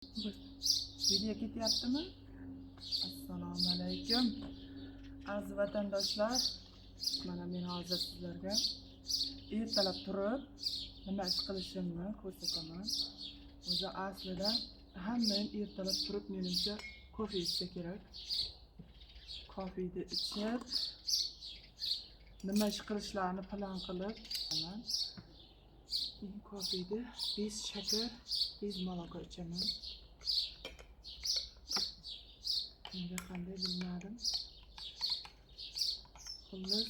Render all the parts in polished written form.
Video ketyaptimi? Assalomu alaykum. Aziz vatandoshlar, mana men hozir sizlarga ertalab turib nima ish qilishimni ko'rsataman. O'zi aslida hamma ertalab turib menimcha kofe ichsa kerak. Kofeni ichib nima ish qilishlarini plan qilib, men kofeda 5 shakar, 5 moloko ichaman. Nega qanday bilmadim. Xullas,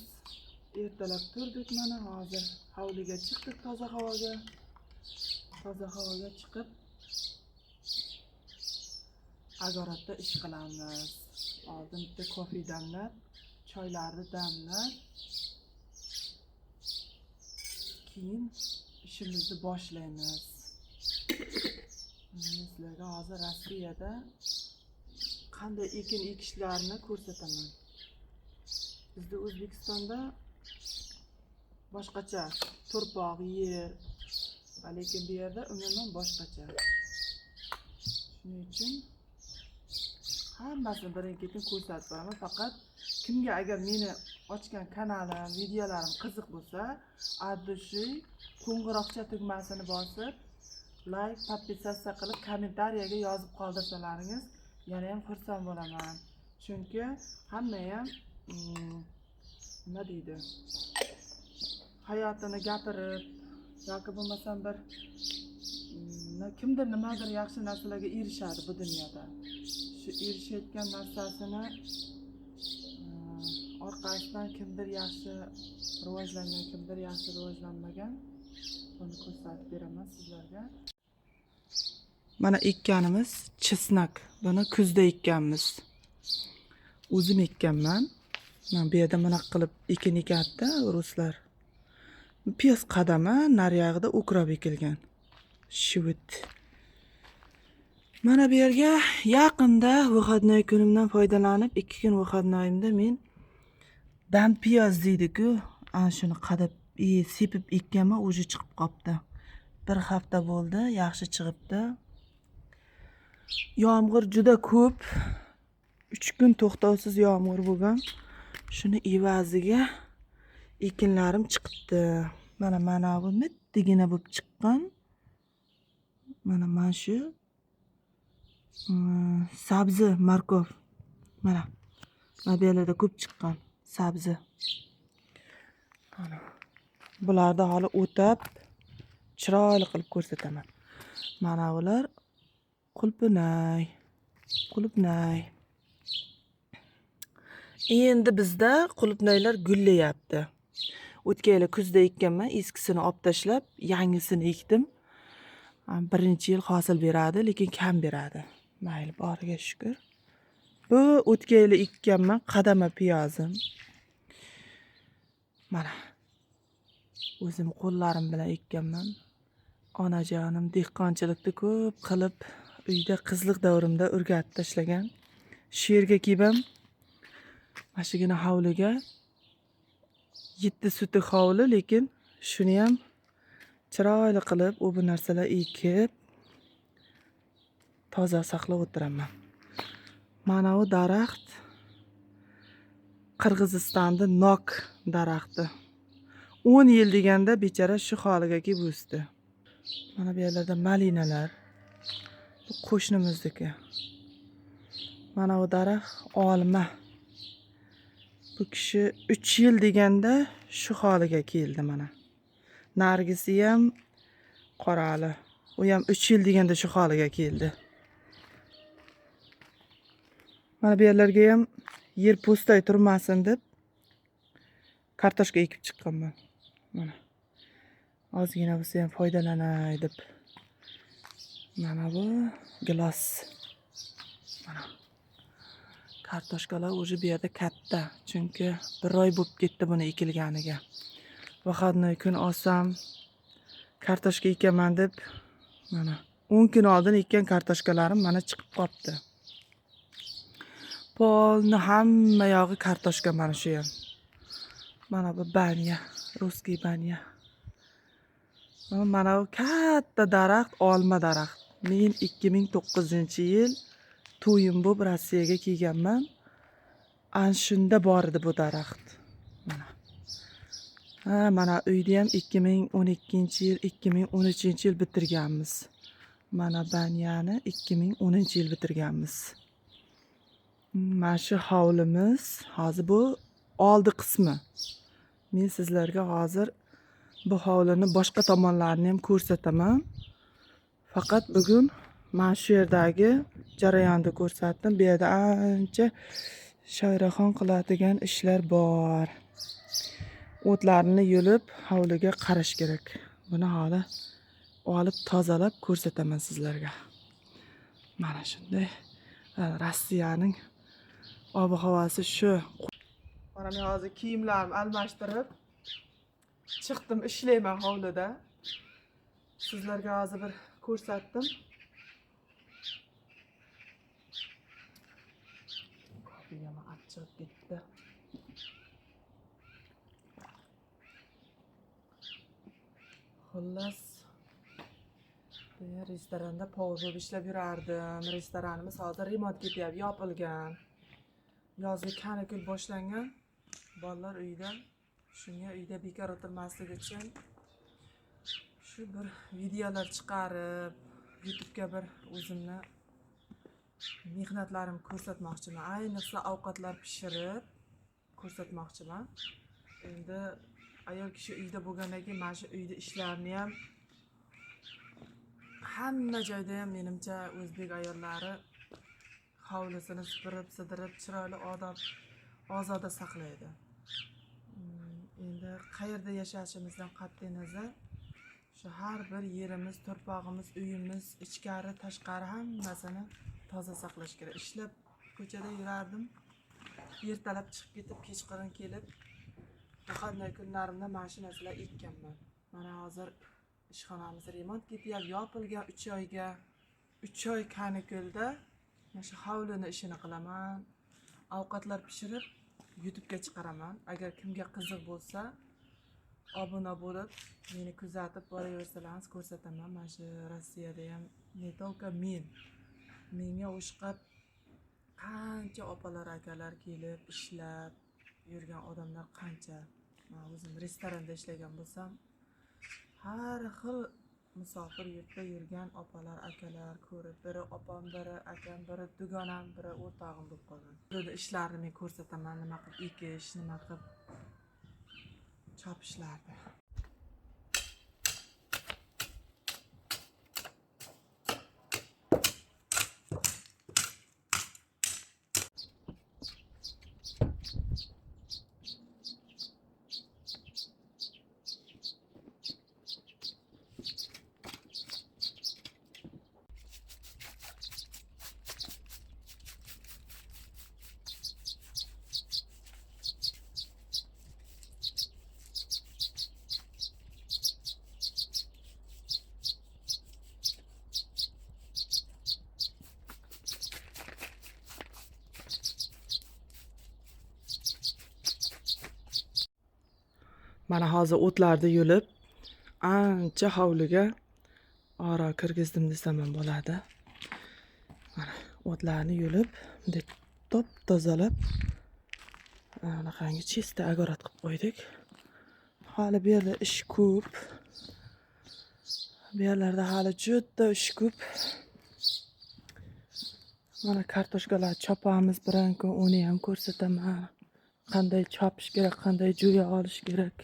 ertalab turdik, mana hozir hovliga chiqdik, toza havoga. Toza havoga chiqib azoratda ish qilamiz. Oldin bitta kofe damlab, choylarni damlab, keyin ishimizni boshlaymiz. Sizlarga hozir Rossiyada qanday ekin ekishlarini ko'rsataman. Bizda O'zbekistonda boshqacha turpoq yer, lekin bu yerda umuman boshqacha. Shuning uchun hammasini birin-ketin ko'rsatib beraman. Faqat kimga agar meni ochgan kanalim, videolarim qiziq bo'lsa, addushi qo'ng'iroqcha tugmasini bosib, like, podpisatsiya qilib, kommentariyaga yozib qoldirsalaringiz yana ham xursand bo'laman. Chunki hamma ham nima deydi? Hayotini gapirib yoki bo'lmasam bir kimdir nimadir yaxshi narsalarga erishadi bu dunyoda. Shu erishayotgan narsasini orqasidan kimdir yaxshi rivojlangan, kimdir yaxshi rivojlanmagan, buni ko'rsatib beraman sizlarga. Mana ekkanimiz chesnak. Buni kuzda ekkanmiz. O'zim ekkanman. Men bu yerda mana qilib ekin ekatdi ruslar. Piyoz qadama nariyog'ida o'krab ekilgan. Shivit. Mana bu yerga yaqinda выходной kunimdan foydalanib, 2 kun выходнойimda men dam piyoz deydi-ku, ana shuni qadab, sepib ekkanman, o'zi chiqib qopti. Bir hafta bo'ldi, yaxshi chiqibdi. Yomg'ir juda ko'p. 3 kun to'xtovsiz yomg'ir bo'lgan. Shuni evaziga ekinlarim chiqibdi. Mana bu mittigina bo'lib chiqqan. Mana shu sabzi, markov. Mana bu yerlarda ko'p chiqqan sabzi. Bularni hali o'tab chiroyli qilib ko'rsataman. Mana ular qulupnay. Endi bizda qulupnaylar gullayapti. O'tgan yil kuzda ekkanman, eskisini olib tashlab, yangisini ekdim. Birinchi yil hosil beradi, lekin kam beradi. Mayli, boriga shukr. Bu o'tgan yil ekkanman, qadama piyozim. Mana o'zim qo'llarim bilan ekkanman. Onajonim dehqonchilikni ko'p qilib, uyda qizlik davrimda o'rgatib tashlagan. Shu yerga kelib mashigina hovliga 7 sutik hovli, lekin shuni ham chiroyli qilib bu narsalar ekib toza saqlab o'tiraman. Mana bu daraxt Qirg'izistonda nok daraxti. 10 yil deganda bechara shu holiga kelib o'sdi. Mana bu yerlarda malinalar. Bu qo'shnimizniki. Mana bu daraxt olma. Bu kishi 3 yil deganda shu holiga keldi mana. Nargisi ham qorali. U ham 3 yil deganda shu holiga keldi. Mana bu yerlarga ham yer po'stay turmasin deb kartoshka ekib chiqqanman. Mana. Ozgina bo'lsa ham foydalanay deb. Mana bu gilos. Mana. Kartoshkalar o'zi bu yerda katta, chunki 1 oy bo'lib ketdi buni ekilganiga. Выходной kun olsam kartoshka ekaman deb, mana 10 kun oldin ekkan kartoshkalarim mana chiqib qopti. Polni hamma yog'i kartoshka mana shu ham. Mana bu banya, ruskiy banya. Mana bu katta daraxt, olma daraxt. Men 2009-yil to'yim bo'lib Rossiyaga kelganman. Ana shunda bor edi bu daraxt. Mana. Mana uyni ham 2012-yil, 2013-yil bitirganmiz. Mana Banyani 2010-yil bitirganmiz. Mana shu hovlimiz, hozir bu oldi qismi. Men sizlarga hozir bu hovlini boshqa tomonlarini ham ko'rsataman. Faqat bugun mana shu yerdagi jarayonni ko'rsatdim. Bu yerda ancha Shoiraxon qiladigan ishlar bor. O'tlarni yulib hovliga qarash kerak. Buni hali olib tozalab ko'rsataman sizlarga. Mana shunday Rossiyaning ob-havosi shu. Mana men hozir kiyimlarimni almashtirib chiqdim, ishlayman hovlida. Sizlarga hozir bir ko'rsatdim. Kopiyama achchiq ketdi. Xullas, restoranda povur bo'lib ishlab yurardim. Restoranimiz hozir remont ketyapti, yopilgan. Yozgi kanikul boshlangan. Bolalar uyda. Shunga uyda bekor o'tirmaslik uchun shu bir videolar chiqarib, YouTube'ga bir o'zimni mehnatlarimni ko'rsatmoqchiman. Ayniqsa ovqatlar pishirib ko'rsatmoqchiman. Endi ayol kishi uyda bo'lgandan keyin mana shu uyda ishlarini ham hamma joyda ham menimcha o'zbek ayollari hovlisini supurib, sidirib, chiroyli odob ozoda saqlaydi. Endi qayerda yashashimizdan qat'iy nazar shu har bir yerimiz, torpog'imiz, uyimiz, ichkari, tashqari hammasini toza saqlash kerak. Ishlab ko'chada yurardim. Ertalab chiqib ketib, kechqurun kelib, qanday kunlarimda mana shu narsalar ekkanman. Mana hozir ishxonamiz remont ketyapti, yopilgan 3 oyga. 3 oy kanikulda mana shu hovlini ishini qilaman. Ovqatlar pishirib YouTube'ga chiqaraman. Agar kimga qiziq bo'lsa, obuna bo'lib, meni kuzatib boraversalaringiz ko'rsataman. Mana shu Rossiyada ham ne только menga o'shqab qancha opalar, akalar kelib ishlab yurgan odamlar qancha. Men o'zim restoranda ishlagan bo'lsam, har xil musofir yurtda yurgan opalar, akalar ko'rib, biri opam, biri akam, biri dugonam, biri o'rtog'im bo'lib qolgan. Burada ishlarini men ko'rsataman, nima qilib ekish, nima qilib chopishlarni. Mana hozir o'tlarni yulib, ancha hovliga ora kirgizdim desam ham bo'ladi. Mana o'tlarni yulib, bunday top-tozalab, anaqangi chista agorat qilib qo'ydik. Hali bu yerda ish ko'p. Bu yerlarda hali juda ish ko'p. Mana kartoshkalar chopamiz biran kun, uni ham ko'rsataman. Qanday chopish kerak, qanday jo'ya olish kerak.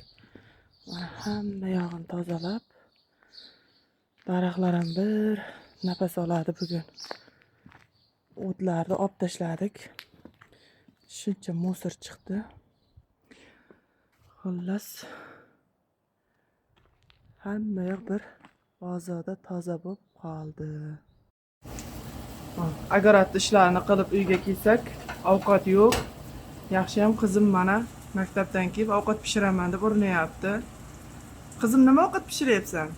Mana hamma yog'ini tozalab, daraxtlar ham bir nafas oladi bugun. O'tlarni olib tashladik. Shuncha musor chiqdi. Xullas, hamma yoq bir ozoda toza bo'lib qoldi. Agorat ishlarini qilib uyga kelsak, ovqat yo'q. Yaxshi ham qizim mana maktabdan kelib ovqat pishiraman deb urinyapti. Qizim, nima ovqat pishiryapsan?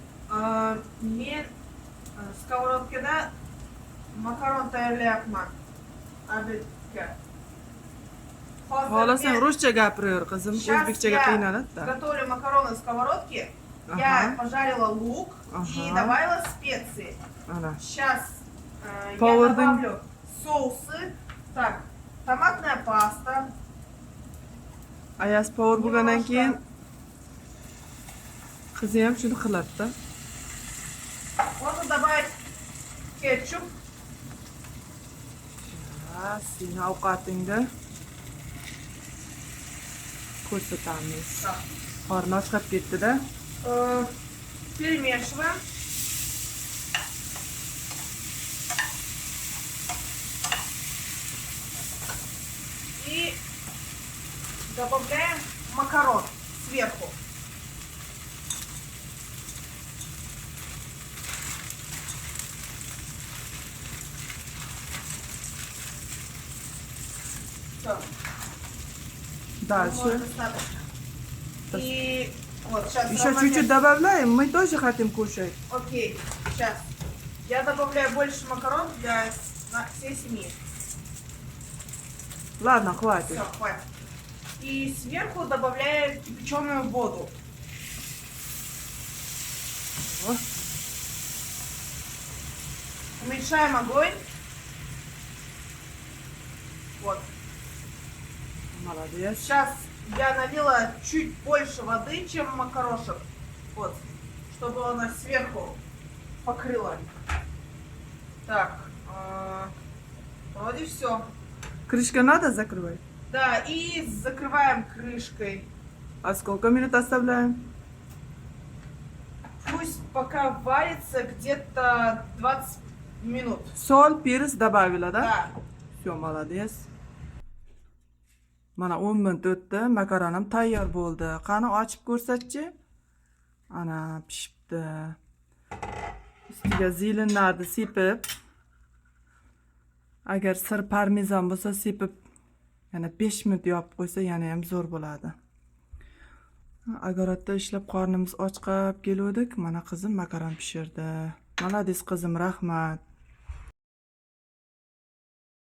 Men skоворodkada makaron tayyorlayapman. Obedga. Xohlasang ruscha gapiraver qizim, o'zbekchaga qiynaladi-da. Готовлю макароны в сковородке. Я Ага. пожарила лук и Ага. добавила специи. Ana. Сейчас я Повардың- добавлю соусы. Так, томатная паста. Ayas power bo'lgandan Немножко. keyin qizi ham shuni qiladi-da. Можно добавить кетчуp. Ha, seni ovqatingda ko'rsatamiz. Так, Qorni chiqib ketdi-da. перемешиваем. И добавляем макарон сверху. Все, Дальше. достаточно. И вот сейчас Еще чуть-чуть добавляем, мы тоже хотим кушать. Окей, сейчас. Я добавляю больше макарон для всей семьи. Ладно, хватит. Все, хватит. И сверху добавляю кипяченую воду. О, Уменьшаем огонь. Вот. молодец. Сейчас я налила чуть больше воды, чем макарошек. Вот. Чтобы она сверху покрыла. Так. Вроде все. Крышка надо закрывать? Да, и закрываем крышкой. А сколько минут оставляем? Пусть пока варится где-то 20 минут. Соль, перец добавила, да? Да. Все, молодец. Mana 10 minut o'tdi, makaronim tayyor bo'ldi. Qani ochib ko'rsatchi? Ana pishibdi. Ustiga zilinlarni sepib, agar sir parmezan bo'lsa sepib, yana 5 minut yopib qo'ysa yana ham zo'r bo'ladi. Agarotda ishlab qornimiz ochqab keluvdik, mana qizim makaron pishirdi. Malades qizim, rahmat.